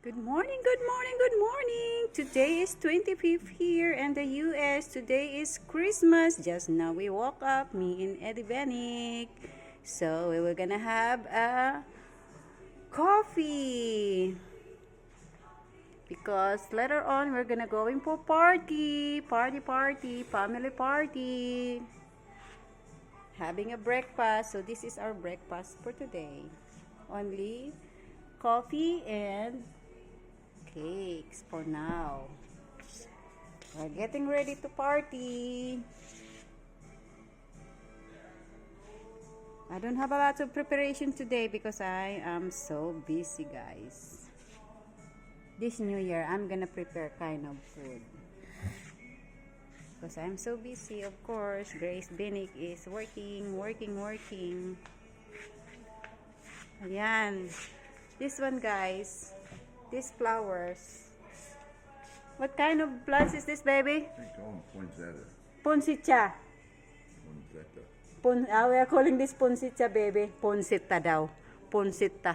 Good morning, good morning, good morning. Today is 25th here in the US. Today is Christmas. Just now we woke up, me and Eddie Benick. So we were gonna have a coffee. Because later on we're gonna going for party, family party. Having a breakfast. So this is our breakfast for today. Only coffee and cakes for now. We're getting ready to party. I don't have a lot of preparation today because I am so busy, guys. This new year, I'm gonna prepare kind of food. Because I'm so busy, of course. Grace Benick is working. Ayan. This one, guys. These flowers. What kind of plants is this, baby? They call them poinsettia. Poncitcha. Poinsettia. We are calling this poncitcha, baby. Poncita daw. Poncita.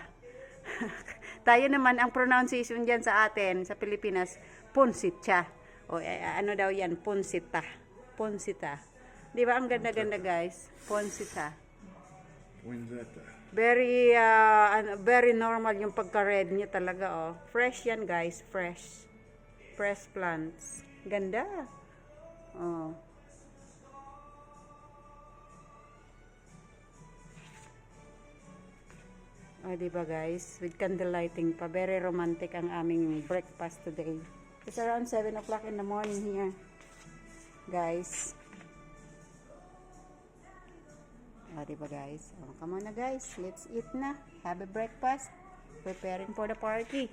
Tayo naman, ang pronunciation dyan sa atin, sa Pilipinas, poncitcha. O ano daw yan? Poncita. Poncita. Di ba ang ganda-ganda, guys? Poncita. Poinsettia. Very normal yung pagka-red niya talaga, oh. Fresh yan, guys. Fresh plants. Ganda. Oh. Oh, diba, guys? With candle lighting pa. Very romantic ang aming breakfast today. It's around 7 o'clock in the morning here, guys. Oh, diba, guys? Oh, come on na, guys. Let's eat na. Have a breakfast. Preparing for the party.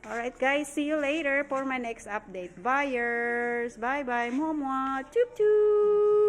Alright, guys. See you later for my next update. Buyers. Bye-bye. Mwah-mwah. Choop-choop.